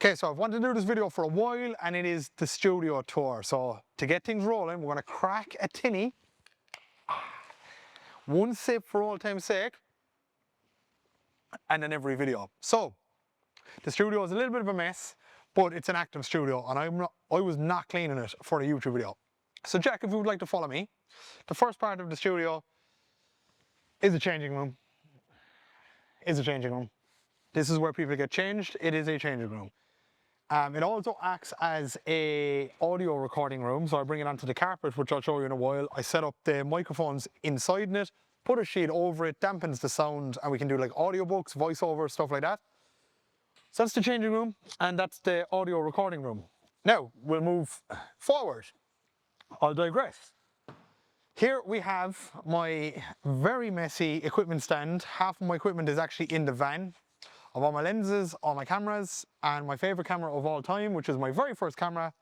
Okay, so I've wanted to do this video for a while, and it is the studio tour. So to get things rolling, we're gonna crack a tinny. One sip for all time's sake, and then every video. So the studio is a little bit of a mess, but it's an active studio, and I was not cleaning it for a YouTube video. So Jack, if you would like to follow me, the first part of the studio is a changing room. This is where people get changed. It is a changing room. It also acts as a audio recording room, so I bring it onto the carpet, which I'll show you in a while. I set up the microphones inside it, put a sheet over it, dampens the sound, and we can do like audiobooks, voiceover, stuff like that. So that's the changing room, and that's the audio recording room. Now, we'll move forward. I'll digress. Here we have my very messy equipment stand. Half of my equipment is actually in the van. Of all my lenses, all my cameras, and my favorite camera of all time, which is my very first camera,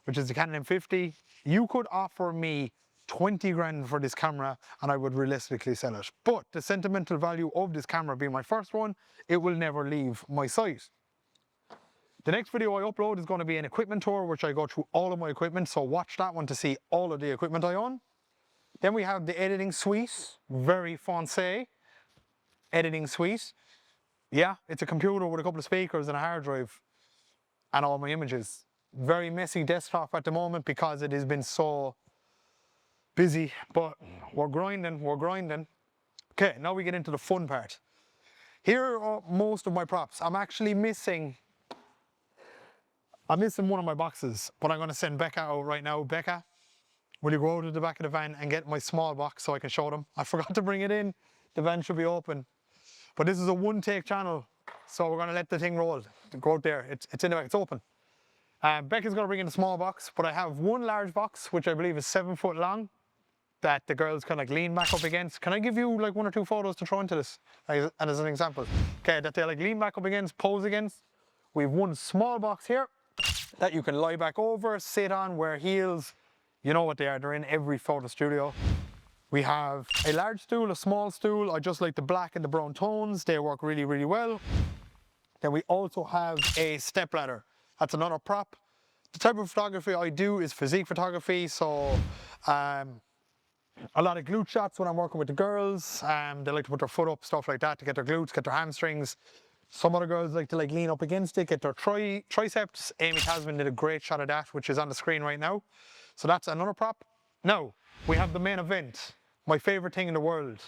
which is the Canon M50. You could offer me 20 grand for this camera and I would realistically sell it. But the sentimental value of this camera being my first one, it will never leave my site. The next video I upload is going to be an equipment tour, which I go through all of my equipment, so watch that one to see all of the equipment I own. Then we have the editing suite, very fancy editing suite. Yeah, it's a computer with a couple of speakers and a hard drive and all my images. Very messy desktop at the moment because it has been so busy, but we're grinding. Okay, now we get into the fun part. Here are most of my props. I'm missing one of my boxes, but I'm gonna send Becca out right now. Becca, will you go to the back of the van and get my small box so I can show them? I forgot to bring it in. The van should be open. But this is a one-take channel, so we're going to let the thing roll. Go out there. It's in the back. It's open. Becca's going to bring in a small box, but I have one large box, which I believe is 7 foot long, that the girls can like lean back up against. Can I give you like 1 or 2 photos to throw into this, and as an example? Okay, that they like lean back up against, pose against. We have one small box here that you can lie back over, sit on, wear heels. You know what they are. They're in every photo studio. We have a large stool, a small stool. I just like the black and the brown tones. They work really, really well. Then we also have a stepladder. That's another prop. The type of photography I do is physique photography. So a lot of glute shots when I'm working with the girls. They like to put their foot up, stuff like that, to get their glutes, get their hamstrings. Some other girls like to lean up against it, get their triceps. Amy Tasman did a great shot of that, which is on the screen right now. So that's another prop. Now, we have the main event. My favorite thing in the world,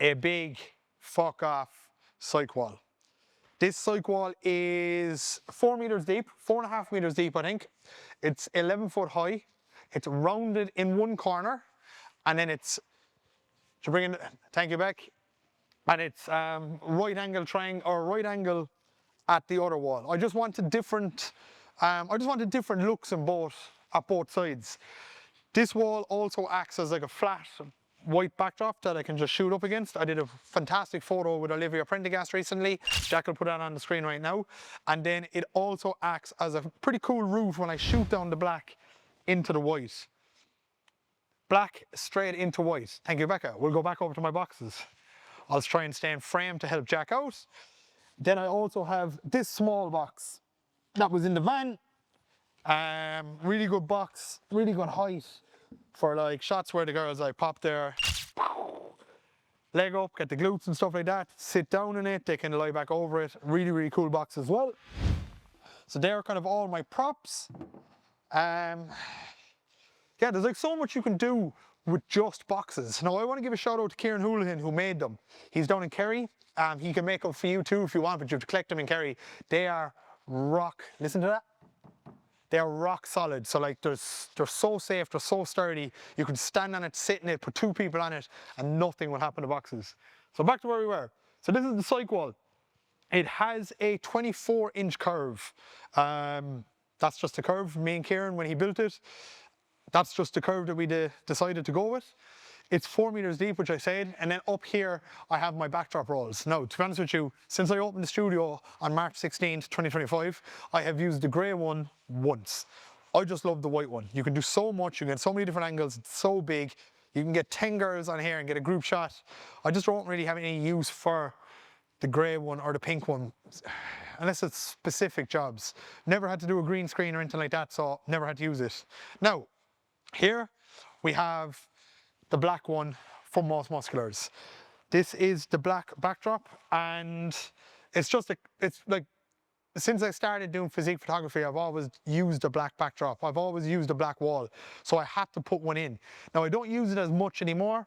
a big fuck off cyc wall. This cyc wall is 4 meters deep, 4.5 meters deep, I think. It's 11 foot high. It's rounded in one corner, and then it's, to bring in, thank you, Beck, and it's right angle triangle, or right angle at the other wall. I just wanted different looks at both sides. This wall also acts as like a flat white backdrop that I can just shoot up against. I did a fantastic photo with Olivia Prendergast recently. Jack will put that on the screen right now. And then it also acts as a pretty cool route when I shoot down the black into the white. Black straight into white. Thank you, Becca. We'll go back over to my boxes. I'll try and stay in frame to help Jack out. Then I also have this small box that was in the van. Really good box, really good height for like shots where the girls like pop their leg up, get the glutes and stuff like that, sit down in it, they can lie back over it. Really, really cool box as well. So they're kind of all my props. Yeah, there's like so much you can do with just boxes. Now I want to give a shout out to Kieran Houlihan, who made them. He's down in Kerry. He can make them for you too if you want, but you have to collect them in Kerry. They are rock, listen to that. They're rock solid, so like they're so safe, they're so sturdy. You can stand on it, sit in it, put 2 people on it, and nothing will happen to boxes. So back to where we were. So this is the cyc wall. It has a 24-inch curve. That's just a curve. Me and Kieran, when he built it, that's just the curve that we decided to go with. It's 4 meters deep, which I said, and then up here I have my backdrop rolls. Now, to be honest with you, since I opened the studio on March 16th, 2025, I have used the grey one once. I just love the white one. You can do so much, you can get so many different angles, it's so big. You can get 10 girls on here and get a group shot. I just don't really have any use for the grey one or the pink one. unless it's specific jobs. Never had to do a green screen or anything like that, so never had to use it. Now, here we have the black one for most musculars. This is the black backdrop, and it's like, since I started doing physique photography, I've always used a black backdrop. I've always used a black wall, so I had to put one in. Now, I don't use it as much anymore,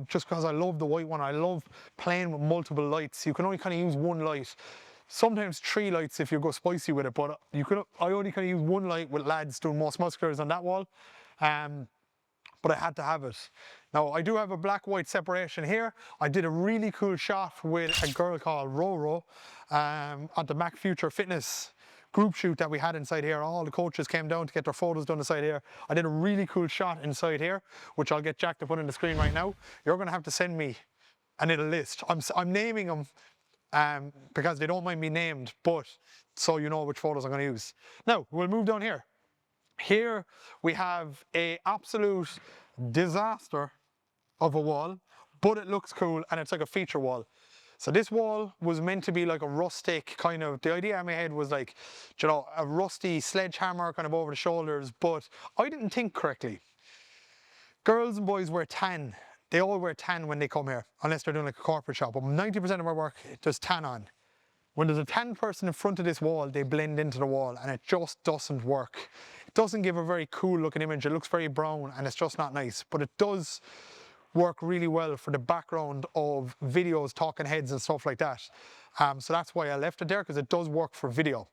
just because I love the white one. I love playing with multiple lights. You can only kind of use one light. Sometimes 3 lights if you go spicy with it, but I only kind of use one light with lads doing most musculars on that wall. But I had to have it. Now, I do have a black-white separation here. I did a really cool shot with a girl called Roro at the Mac Future Fitness group shoot that we had inside here. All the coaches came down to get their photos done inside here. I did a really cool shot inside here, which I'll get Jack to put on the screen right now. You're gonna have to send me a little list. I'm naming them because they don't mind me named, but so you know which photos I'm gonna use. Now, we'll move down here. Here we have a absolute disaster of a wall, but it looks cool and it's like a feature wall. So this wall was meant to be like a rustic kind of, the idea in my head was like, you know, a rusty sledgehammer kind of over the shoulders, but I didn't think correctly. Girls and boys wear tan. They all wear tan when they come here, unless they're doing like a corporate shop, but 90% of our work, there's tan on. When there's a tan person in front of this wall, they blend into the wall and it just doesn't work. It doesn't give a very cool looking image. It looks very brown and it's just not nice, but it does work really well for the background of videos, talking heads and stuff like that. So that's why I left it there, because it does work for video.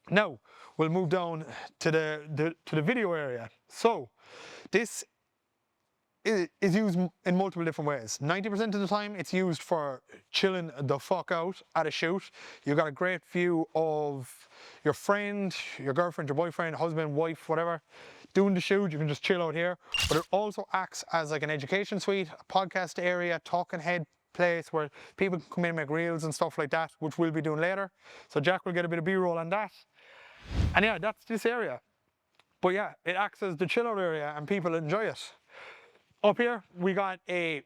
Now, we'll move down to the video area. So this is used in multiple different ways. 90% of the time it's used for chilling the fuck out at a shoot. You've got a great view of your friend, your girlfriend, your boyfriend, husband, wife, whatever, doing the shoot. You can just chill out here. But it also acts as like an education suite, a podcast area, talking head place where people can come in and make reels and stuff like that, which we'll be doing later. So Jack will get a bit of B-roll on that. And yeah, that's this area. But yeah, it acts as the chill out area and people enjoy it. Up here, we got a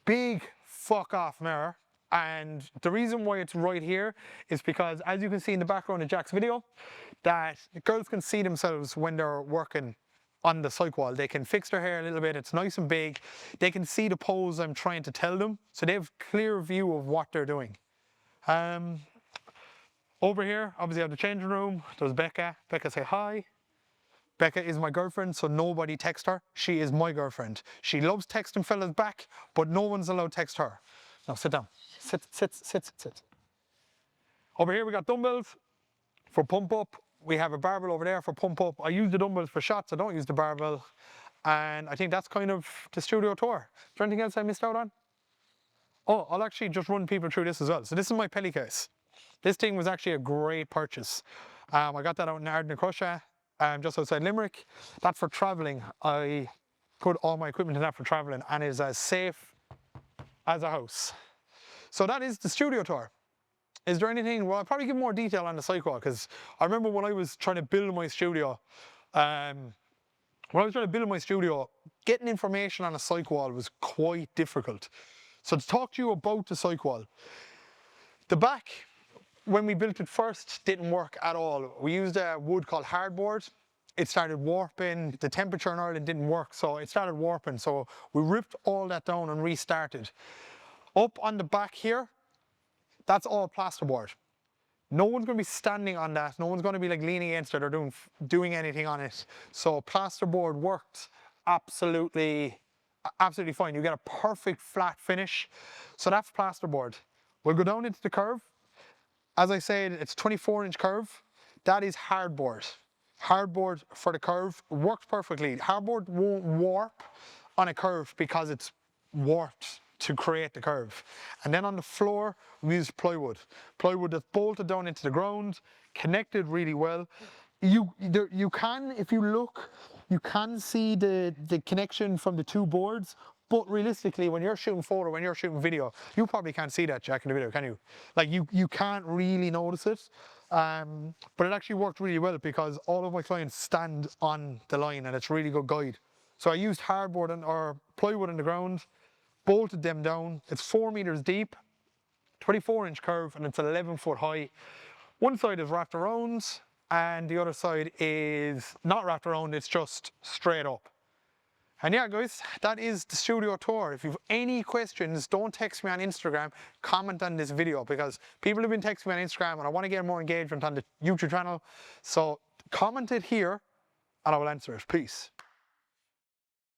big fuck off mirror, and the reason why it's right here is because, as you can see in the background of Jack's video, that girls can see themselves when they're working on the cycle wall. They can fix their hair a little bit, it's nice and big. They can see the pose I'm trying to tell them, so they have a clear view of what they're doing. Over here, obviously I have the changing room. There's Becca. Becca, say hi. Becca is my girlfriend, so nobody text her. She is my girlfriend. She loves texting fellas back, but no one's allowed to text her. Now sit down. Sit. Over here we got dumbbells for pump up. We have a barbell over there for pump up. I use the dumbbells for shots. I don't use the barbell. And I think that's kind of the studio tour. Is there anything else I missed out on? Oh, I'll actually just run people through this as well. So this is my pelly case. This thing was actually a great purchase. I got that out in Ardnacrusha. Just outside Limerick. That's for traveling. I put all my equipment in that for traveling and is as safe as a house. So that is the studio tour. Is there anything, well, I'll probably give more detail on the cycle, because I remember when I was trying to build my studio, getting information on a cycle wall was quite difficult. So to talk to you about the cycle wall, the back, when we built it first, didn't work at all. We used a wood called hardboard. It started warping. The temperature in Ireland didn't work, so it started warping. So we ripped all that down and restarted. Up on the back here, that's all plasterboard. No one's going to be standing on that. No one's going to be like leaning against it or doing anything on it. So plasterboard worked absolutely fine. You get a perfect flat finish. So that's plasterboard. We'll go down into the curve. As I said, it's 24-inch curve. That is hardboard. Hardboard for the curve works perfectly. Hardboard won't warp on a curve because it's warped to create the curve. And then on the floor, we use plywood. Plywood that's bolted down into the ground, connected really well. You can, if you look, you can see the connection from the two boards. But realistically, when you're shooting photo, when you're shooting video, you probably can't see that, Jack, in the video, can you? Like, you can't really notice it. But it actually worked really well because all of my clients stand on the line and it's a really good guide. So I used hardboard or plywood on the ground, bolted them down. It's 4 meters deep, 24-inch curve, and it's 11 foot high. One side is wrapped around and the other side is not wrapped around, it's just straight up. And yeah guys, that is the studio tour. If you have any questions, don't text me on Instagram, comment on this video, because people have been texting me on Instagram and I want to get more engagement on the YouTube channel. So comment it here and I will answer it. Peace.